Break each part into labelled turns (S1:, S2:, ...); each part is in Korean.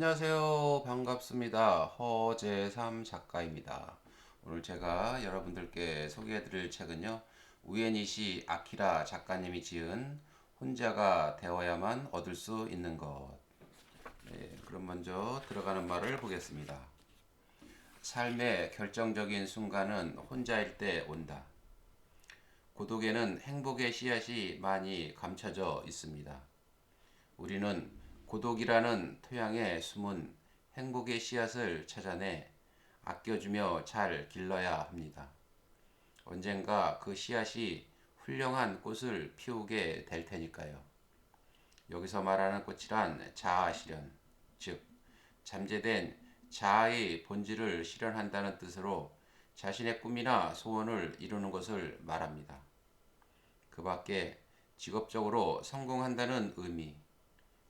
S1: 안녕하세요. 반갑습니다. 허재삼 작가입니다. 오늘 제가 여러분들께 소개해드릴 책은요, 우에니시 아키라 작가님이 지은 혼자가 되어야만 얻을 수 있는 것. 네, 그럼 먼저 들어가는 말을 보겠습니다. 삶의 결정적인 순간은 혼자일 때 온다. 고독에는 행복의 씨앗이 많이 감춰져 있습니다. 우리는 고독이라는 토양에 숨은 행복의 씨앗을 찾아내 아껴주며 잘 길러야 합니다. 언젠가 그 씨앗이 훌륭한 꽃을 피우게 될 테니까요. 여기서 말하는 꽃이란 자아 실현, 즉 잠재된 자아의 본질을 실현한다는 뜻으로 자신의 꿈이나 소원을 이루는 것을 말합니다. 그 밖에 직업적으로 성공한다는 의미,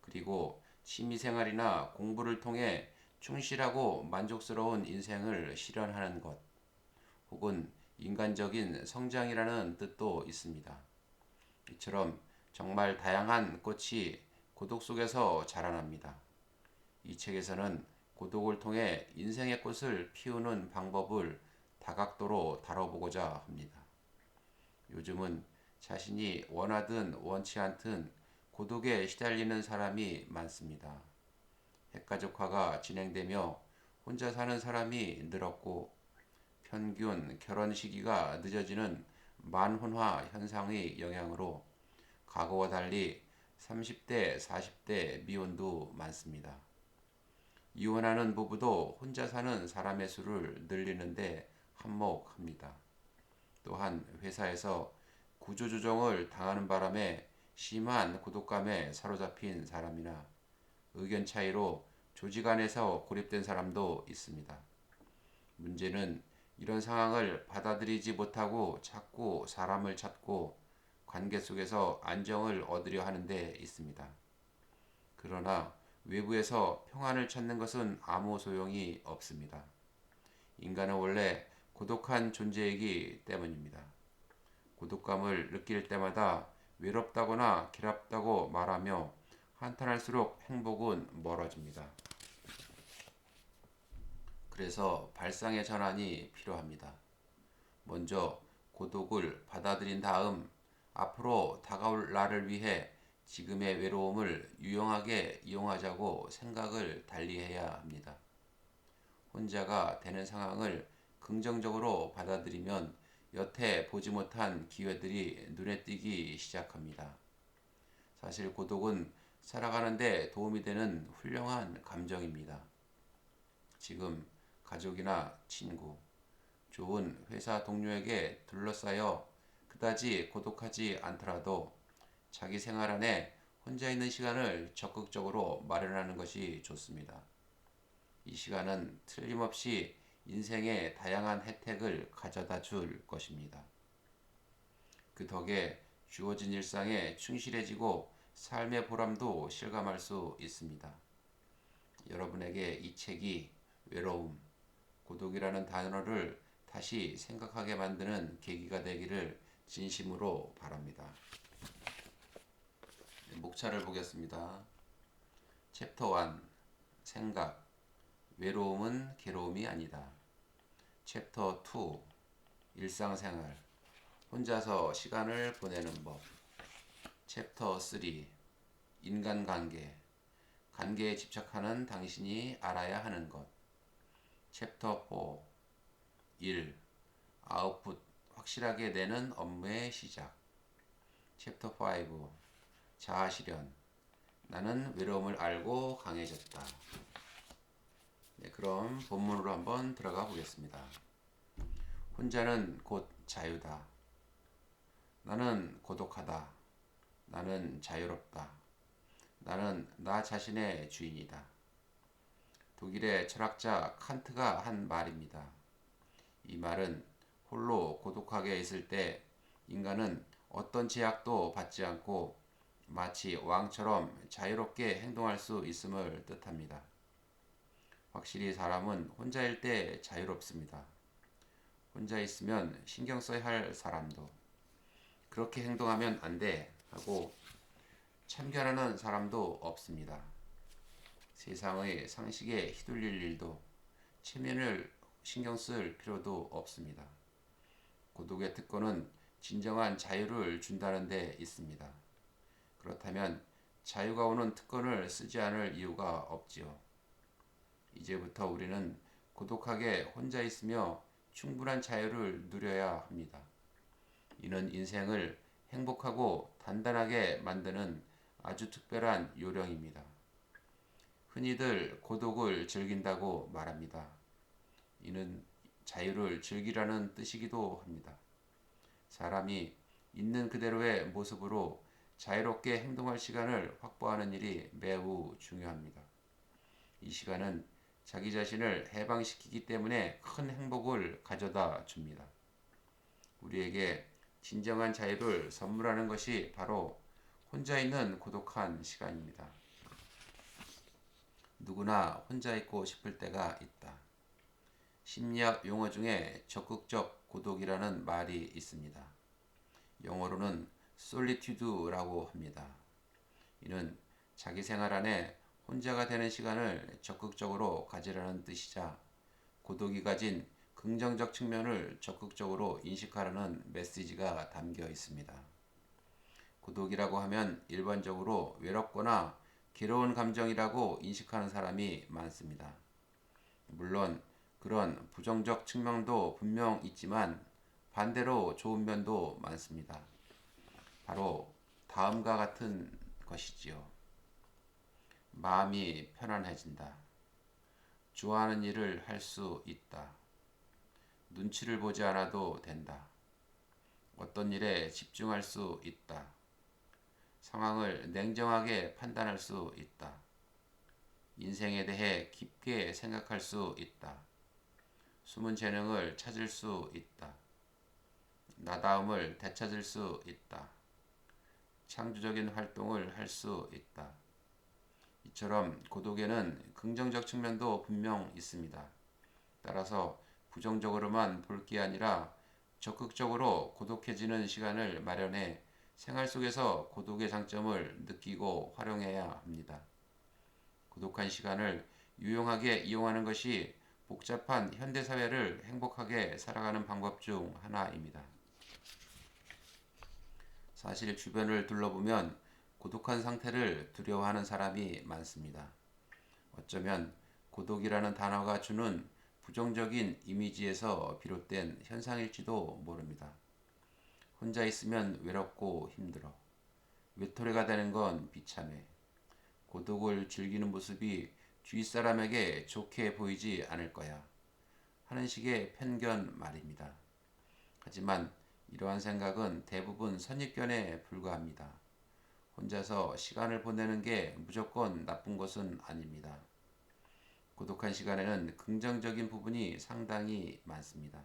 S1: 그리고 취미생활이나 공부를 통해 충실하고 만족스러운 인생을 실현하는 것, 혹은 인간적인 성장이라는 뜻도 있습니다. 이처럼 정말 다양한 꽃이 고독 속에서 자라납니다. 이 책에서는 고독을 통해 인생의 꽃을 피우는 방법을 다각도로 다뤄보고자 합니다. 요즘은 자신이 원하든 원치 않든 고독에 시달리는 사람이 많습니다. 핵가족화가 진행되며 혼자 사는 사람이 늘었고 평균 결혼 시기가 늦어지는 만혼화 현상의 영향으로 과거와 달리 30대, 40대 미혼도 많습니다. 이혼하는 부부도 혼자 사는 사람의 수를 늘리는데 한몫합니다. 또한 회사에서 구조조정을 당하는 바람에 심한 고독감에 사로잡힌 사람이나 의견 차이로 조직 안에서 고립된 사람도 있습니다. 문제는 이런 상황을 받아들이지 못하고 자꾸 사람을 찾고 관계 속에서 안정을 얻으려 하는 데 있습니다. 그러나 외부에서 평안을 찾는 것은 아무 소용이 없습니다. 인간은 원래 고독한 존재이기 때문입니다. 고독감을 느낄 때마다 외롭다거나 괴롭다고 말하며 한탄할수록 행복은 멀어집니다. 그래서 발상의 전환이 필요합니다. 먼저 고독을 받아들인 다음 앞으로 다가올 나를 위해 지금의 외로움을 유용하게 이용하자고 생각을 달리해야 합니다. 혼자가 되는 상황을 긍정적으로 받아들이면 여태 보지 못한 기회들이 눈에 띄기 시작합니다. 사실 고독은 살아가는데 도움이 되는 훌륭한 감정입니다. 지금 가족이나 친구, 좋은 회사 동료에게 둘러싸여 그다지 고독하지 않더라도 자기 생활 안에 혼자 있는 시간을 적극적으로 마련하는 것이 좋습니다. 이 시간은 틀림없이 인생의 다양한 혜택을 가져다 줄 것입니다. 그 덕에 주어진 일상에 충실해지고 삶의 보람도 실감할 수 있습니다. 여러분에게 이 책이 외로움, 고독이라는 단어를 다시 생각하게 만드는 계기가 되기를 진심으로 바랍니다. 목차를 보겠습니다. 챕터 1 생각 외로움은 괴로움이 아니다. 챕터 2 일상생활 혼자서 시간을 보내는 법. 챕터 3 인간관계 관계에 집착하는 당신이 알아야 하는 것. 챕터 4 일 아웃풋 확실하게 내는 업무의 시작. 챕터 5 자아실현 나는 외로움을 알고 강해졌다. 네, 그럼 본문으로 한번 들어가 보겠습니다. 혼자는 곧 자유다. 나는 고독하다. 나는 자유롭다. 나는 나 자신의 주인이다. 독일의 철학자 칸트가 한 말입니다. 이 말은 홀로 고독하게 있을 때 인간은 어떤 제약도 받지 않고 마치 왕처럼 자유롭게 행동할 수 있음을 뜻합니다. 확실히 사람은 혼자일 때 자유롭습니다. 혼자 있으면 신경 써야 할 사람도 그렇게 행동하면 안 돼 하고 참견하는 사람도 없습니다. 세상의 상식에 휘둘릴 일도 체면을 신경 쓸 필요도 없습니다. 고독의 특권은 진정한 자유를 준다는 데 있습니다. 그렇다면 자유가 오는 특권을 쓰지 않을 이유가 없지요. 이제부터 우리는 고독하게 혼자 있으며 충분한 자유를 누려야 합니다. 이는 인생을 행복하고 단단하게 만드는 아주 특별한 요령입니다. 흔히들 고독을 즐긴다고 말합니다. 이는 자유를 즐기라는 뜻이기도 합니다. 사람이 있는 그대로의 모습으로 자유롭게 행동할 시간을 확보하는 일이 매우 중요합니다. 이 시간은 자기 자신을 해방시키기 때문에 큰 행복을 가져다 줍니다. 우리에게 진정한 자유를 선물하는 것이 바로 혼자 있는 고독한 시간입니다. 누구나 혼자 있고 싶을 때가 있다. 심리학 용어 중에 적극적 고독이라는 말이 있습니다. 영어로는 solitude라고 합니다. 이는 자기 생활 안에 혼자가 되는 시간을 적극적으로 가지라는 뜻이자 고독이 가진 긍정적 측면을 적극적으로 인식하라는 메시지가 담겨 있습니다. 고독이라고 하면 일반적으로 외롭거나 괴로운 감정이라고 인식하는 사람이 많습니다. 물론 그런 부정적 측면도 분명 있지만 반대로 좋은 면도 많습니다. 바로 다음과 같은 것이지요. 마음이 편안해진다. 좋아하는 일을 할 수 있다. 눈치를 보지 않아도 된다. 어떤 일에 집중할 수 있다. 상황을 냉정하게 판단할 수 있다. 인생에 대해 깊게 생각할 수 있다. 숨은 재능을 찾을 수 있다. 나다움을 되찾을 수 있다. 창조적인 활동을 할 수 있다. 이처럼 고독에는 긍정적 측면도 분명 있습니다. 따라서 부정적으로만 볼 게 아니라 적극적으로 고독해지는 시간을 마련해 생활 속에서 고독의 장점을 느끼고 활용해야 합니다. 고독한 시간을 유용하게 이용하는 것이 복잡한 현대사회를 행복하게 살아가는 방법 중 하나입니다. 사실 주변을 둘러보면 고독한 상태를 두려워하는 사람이 많습니다. 어쩌면 고독이라는 단어가 주는 부정적인 이미지에서 비롯된 현상일지도 모릅니다. 혼자 있으면 외롭고 힘들어. 외톨이가 되는 건 비참해. 고독을 즐기는 모습이 주위 사람에게 좋게 보이지 않을 거야. 하는 식의 편견 말입니다. 하지만 이러한 생각은 대부분 선입견에 불과합니다. 혼자서 시간을 보내는 게 무조건 나쁜 것은 아닙니다. 고독한 시간에는 긍정적인 부분이 상당히 많습니다.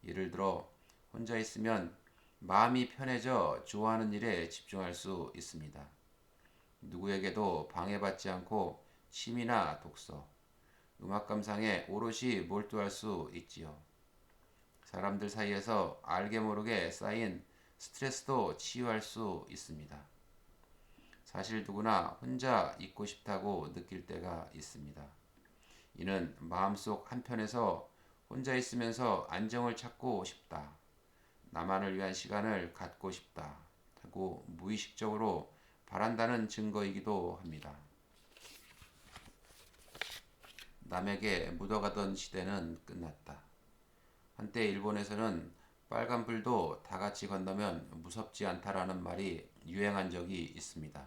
S1: 예를 들어 혼자 있으면 마음이 편해져 좋아하는 일에 집중할 수 있습니다. 누구에게도 방해받지 않고 취미나 독서, 음악 감상에 오롯이 몰두할 수 있지요. 사람들 사이에서 알게 모르게 쌓인 스트레스도 치유할 수 있습니다. 사실 누구나 혼자 있고 싶다고 느낄 때가 있습니다. 이는 마음속 한편에서 혼자 있으면서 안정을 찾고 싶다. 나만을 위한 시간을 갖고 싶다. 하고 무의식적으로 바란다는 증거이기도 합니다. 남에게 묻어가던 시대는 끝났다. 한때 일본에서는 빨간불도 다 같이 건너면 무섭지 않다라는 말이 유행한 적이 있습니다.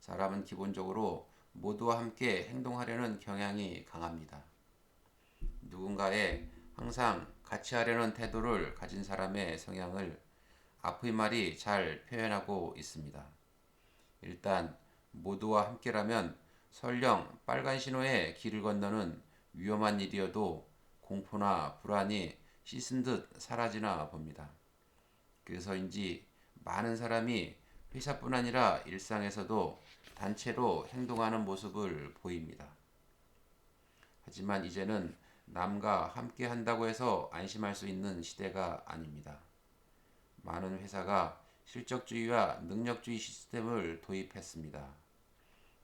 S1: 사람은 기본적으로 모두와 함께 행동하려는 경향이 강합니다. 누군가에 항상 같이 하려는 태도를 가진 사람의 성향을 아프이말이 잘 표현하고 있습니다. 일단 모두와 함께라면 설령 빨간 신호에 길을 건너는 위험한 일이어도 공포나 불안이 씻은 듯 사라지나 봅니다. 그래서인지 많은 사람이 회사뿐 아니라 일상에서도 단체로 행동하는 모습을 보입니다. 하지만 이제는 남과 함께 한다고 해서 안심할 수 있는 시대가 아닙니다. 많은 회사가 실적주의와 능력주의 시스템을 도입했습니다.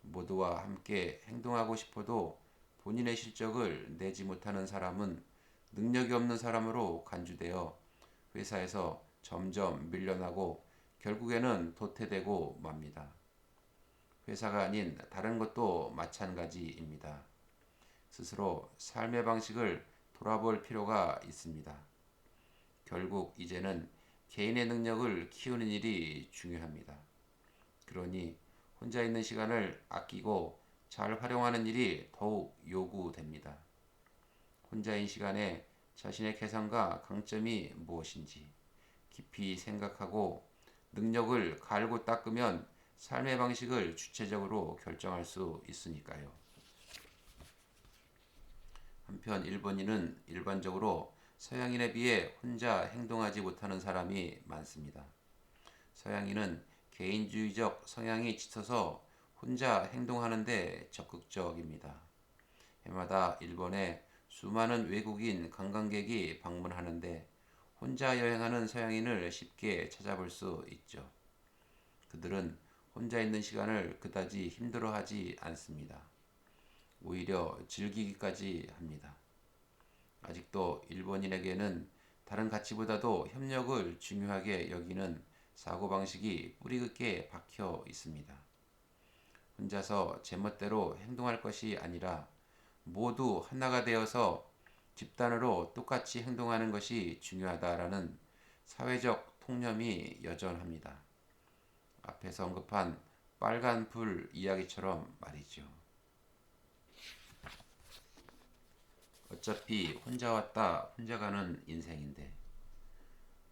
S1: 모두와 함께 행동하고 싶어도 본인의 실적을 내지 못하는 사람은 능력이 없는 사람으로 간주되어 회사에서 점점 밀려나고 결국에는 도태되고 맙니다. 회사가 아닌 다른 것도 마찬가지입니다. 스스로 삶의 방식을 돌아볼 필요가 있습니다. 결국 이제는 개인의 능력을 키우는 일이 중요합니다. 그러니 혼자 있는 시간을 아끼고 잘 활용하는 일이 더욱 요구됩니다. 혼자인 시간에 자신의 개성과 강점이 무엇인지 깊이 생각하고 능력을 갈고 닦으면 삶의 방식을 주체적으로 결정할 수 있으니까요. 한편 일본인은 일반적으로 서양인에 비해 혼자 행동하지 못하는 사람이 많습니다. 서양인은 개인주의적 성향이 짙어서 혼자 행동하는데 적극적입니다. 해마다 일본에 수많은 외국인 관광객이 방문하는데 혼자 여행하는 서양인을 쉽게 찾아볼 수 있죠. 그들은 혼자 있는 시간을 그다지 힘들어하지 않습니다. 오히려 즐기기까지 합니다. 아직도 일본인에게는 다른 가치보다도 협력을 중요하게 여기는 사고방식이 뿌리 깊게 박혀 있습니다. 혼자서 제멋대로 행동할 것이 아니라 모두 하나가 되어서 집단으로 똑같이 행동하는 것이 중요하다라는 사회적 통념이 여전합니다. 앞에서 언급한 빨간 불 이야기처럼 말이죠. 어차피 혼자 왔다 혼자 가는 인생인데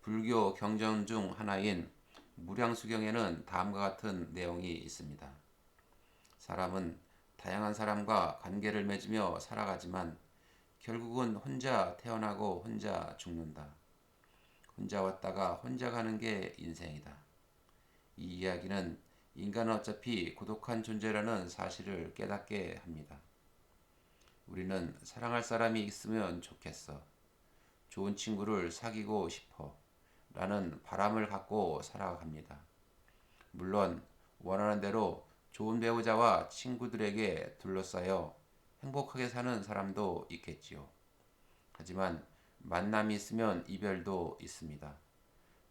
S1: 불교 경전 중 하나인 무량수경에는 다음과 같은 내용이 있습니다. 사람은 다양한 사람과 관계를 맺으며 살아가지만 결국은 혼자 태어나고 혼자 죽는다. 혼자 왔다가 혼자 가는 게 인생이다. 이 이야기는 인간은 어차피 고독한 존재라는 사실을 깨닫게 합니다. 우리는 사랑할 사람이 있으면 좋겠어. 좋은 친구를 사귀고 싶어. 라는 바람을 갖고 살아갑니다. 물론 원하는 대로 좋은 배우자와 친구들에게 둘러싸여 행복하게 사는 사람도 있겠지요. 하지만 만남이 있으면 이별도 있습니다.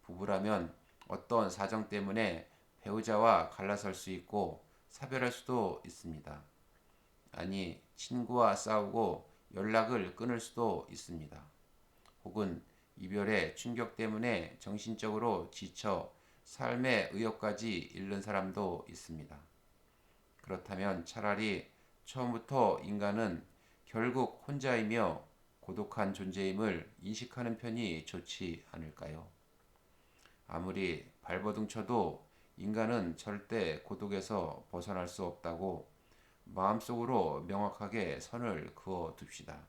S1: 부부라면 어떤 사정 때문에 배우자와 갈라설 수 있고 사별할 수도 있습니다. 아니, 친구와 싸우고 연락을 끊을 수도 있습니다. 혹은 이별의 충격 때문에 정신적으로 지쳐 삶의 의욕까지 잃는 사람도 있습니다. 그렇다면 차라리 처음부터 인간은 결국 혼자이며 고독한 존재임을 인식하는 편이 좋지 않을까요? 아무리 발버둥 쳐도 인간은 절대 고독에서 벗어날 수 없다고 마음속으로 명확하게 선을 그어 둡시다.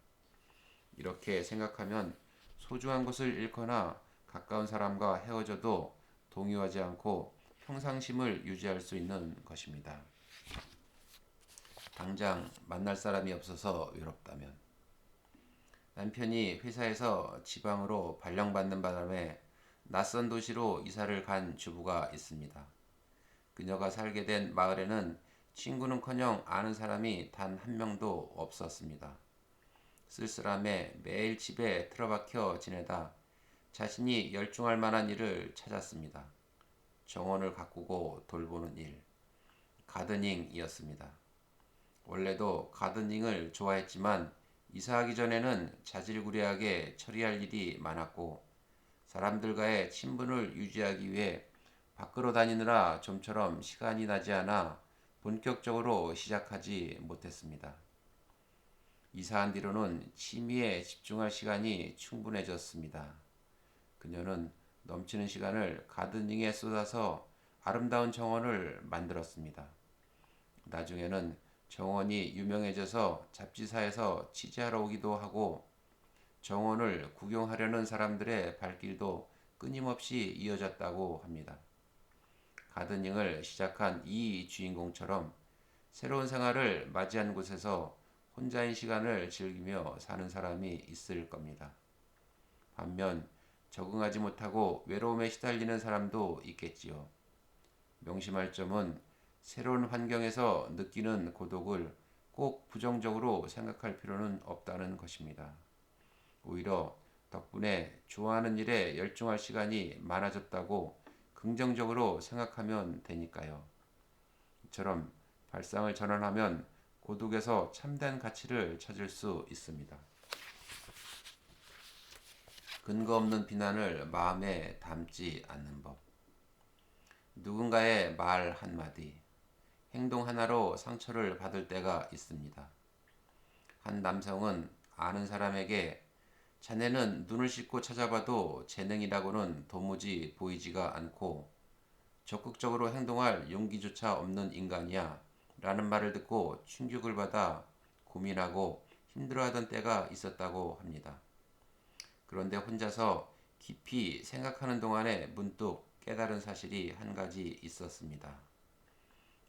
S1: 이렇게 생각하면 소중한 것을 잃거나 가까운 사람과 헤어져도 동요하지 않고 평상심을 유지할 수 있는 것입니다. 당장 만날 사람이 없어서 외롭다면 남편이 회사에서 지방으로 발령받는 바람에 낯선 도시로 이사를 간 주부가 있습니다. 그녀가 살게 된 마을에는 친구는커녕 아는 사람이 단 한 명도 없었습니다. 쓸쓸함에 매일 집에 틀어박혀 지내다 자신이 열중할 만한 일을 찾았습니다. 정원을 가꾸고 돌보는 일, 가드닝이었습니다. 원래도 가드닝을 좋아했지만 이사하기 전에는 자질구레하게 처리할 일이 많았고 사람들과의 친분을 유지하기 위해 밖으로 다니느라 좀처럼 시간이 나지 않아 본격적으로 시작하지 못했습니다. 이사한 뒤로는 취미에 집중할 시간이 충분해졌습니다. 그녀는 넘치는 시간을 가드닝에 쏟아서 아름다운 정원을 만들었습니다. 나중에는 정원이 유명해져서 잡지사에서 취재하러 오기도 하고 정원을 구경하려는 사람들의 발길도 끊임없이 이어졌다고 합니다. 가드닝을 시작한 이 주인공처럼 새로운 생활을 맞이한 곳에서 혼자인 시간을 즐기며 사는 사람이 있을 겁니다. 반면 적응하지 못하고 외로움에 시달리는 사람도 있겠지요. 명심할 점은 새로운 환경에서 느끼는 고독을 꼭 부정적으로 생각할 필요는 없다는 것입니다. 오히려 덕분에 좋아하는 일에 열중할 시간이 많아졌다고 긍정적으로 생각하면 되니까요. 이처럼 발상을 전환하면 고독에서 참된 가치를 찾을 수 있습니다. 근거 없는 비난을 마음에 담지 않는 법. 누군가의 말 한마디, 행동 하나로 상처를 받을 때가 있습니다. 한 남성은 아는 사람에게 자네는 눈을 씻고 찾아봐도 재능이라고는 도무지 보이지가 않고 적극적으로 행동할 용기조차 없는 인간이야 라는 말을 듣고 충격을 받아 고민하고 힘들어하던 때가 있었다고 합니다. 그런데 혼자서 깊이 생각하는 동안에 문득 깨달은 사실이 한 가지 있었습니다.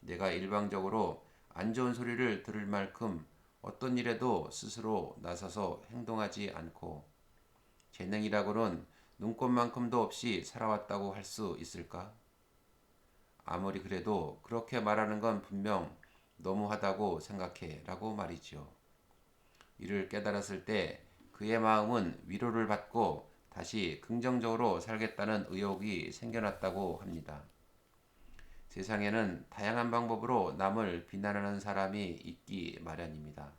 S1: 내가 일방적으로 안 좋은 소리를 들을 만큼 어떤 일에도 스스로 나서서 행동하지 않고 재능이라고는 눈꼽만큼도 없이 살아왔다고 할 수 있을까? 아무리 그래도 그렇게 말하는 건 분명 너무하다고 생각해 라고 말이지요. 이를 깨달았을 때 그의 마음은 위로를 받고 다시 긍정적으로 살겠다는 의욕이 생겨났다고 합니다. 세상에는 다양한 방법으로 남을 비난하는 사람이 있기 마련입니다.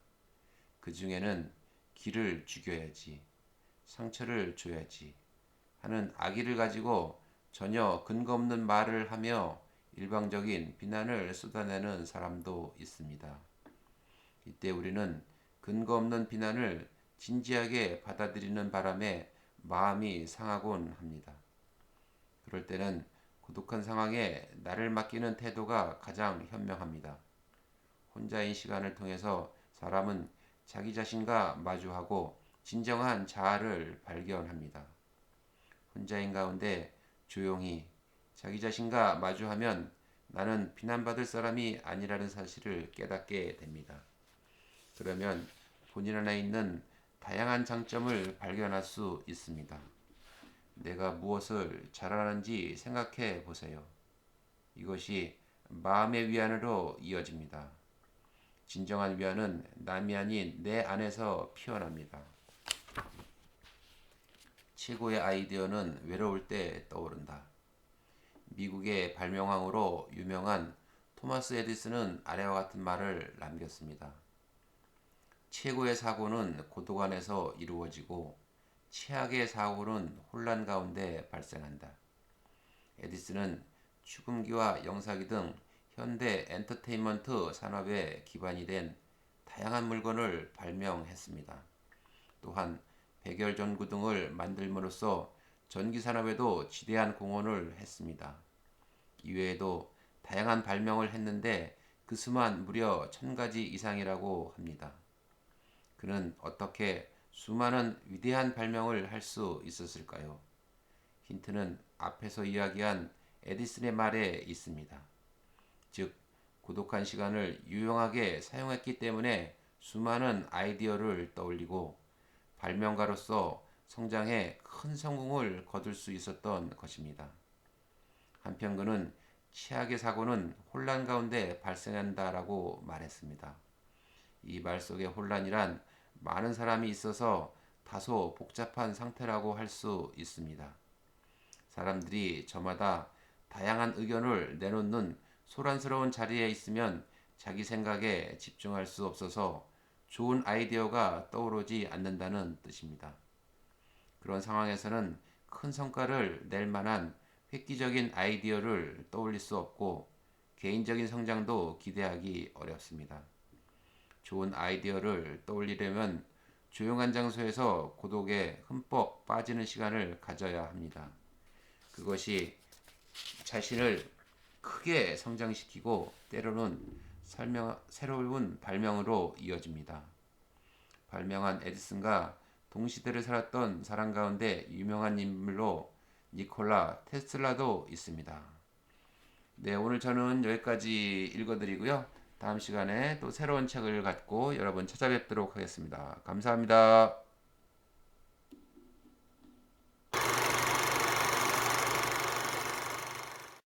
S1: 그 중에는 기를 죽여야지, 상처를 줘야지 하는 악의를 가지고 전혀 근거 없는 말을 하며 일방적인 비난을 쏟아내는 사람도 있습니다. 이때 우리는 근거 없는 비난을 진지하게 받아들이는 바람에 마음이 상하곤 합니다. 그럴 때는 고독한 상황에 나를 맡기는 태도가 가장 현명합니다. 혼자인 시간을 통해서 사람은 자기 자신과 마주하고 진정한 자아를 발견합니다. 혼자인 가운데 조용히 자기 자신과 마주하면 나는 비난받을 사람이 아니라는 사실을 깨닫게 됩니다. 그러면 본인 안에 있는 다양한 장점을 발견할 수 있습니다. 내가 무엇을 잘하는지 생각해 보세요. 이것이 마음의 위안으로 이어집니다. 진정한 위안은 남이 아닌 내 안에서 피어납니다. 최고의 아이디어는 외로울 때 떠오른다. 미국의 발명왕으로 유명한 토마스 에디슨은 아래와 같은 말을 남겼습니다. 최고의 사고는 고독 안에서 이루어지고 최악의 사고는 혼란 가운데 발생한다. 에디슨은 축음기와 영사기 등 현대 엔터테인먼트 산업의 기반이 된 다양한 물건을 발명했습니다. 또한 백열전구 등을 만들므로써 전기 산업에도 지대한 공헌을 했습니다. 이외에도 다양한 발명을 했는데 그 수만 무려 1000가지 이상이라고 합니다. 그는 어떻게 수많은 위대한 발명을 할 수 있었을까요? 힌트는 앞에서 이야기한 에디슨의 말에 있습니다. 즉, 고독한 시간을 유용하게 사용했기 때문에 수많은 아이디어를 떠올리고 발명가로서 성장해 큰 성공을 거둘 수 있었던 것입니다. 한편 그는 최악의 사고는 혼란 가운데 발생한다라고 말했습니다. 이 말 속의 혼란이란 많은 사람이 있어서 다소 복잡한 상태라고 할 수 있습니다. 사람들이 저마다 다양한 의견을 내놓는 소란스러운 자리에 있으면 자기 생각에 집중할 수 없어서 좋은 아이디어가 떠오르지 않는다는 뜻입니다. 그런 상황에서는 큰 성과를 낼 만한 획기적인 아이디어를 떠올릴 수 없고 개인적인 성장도 기대하기 어렵습니다. 좋은 아이디어를 떠올리려면 조용한 장소에서 고독에 흠뻑 빠지는 시간을 가져야 합니다. 그것이 자신을 크게 성장시키고 때로는 새로운 발명으로 이어집니다. 발명한 에디슨과 동시대를 살았던 사람 가운데 유명한 인물로 니콜라 테슬라도 있습니다. 네, 오늘 저는 여기까지 읽어드리고요. 다음 시간에 또 새로운 책을 갖고 여러분 찾아뵙도록 하겠습니다. 감사합니다.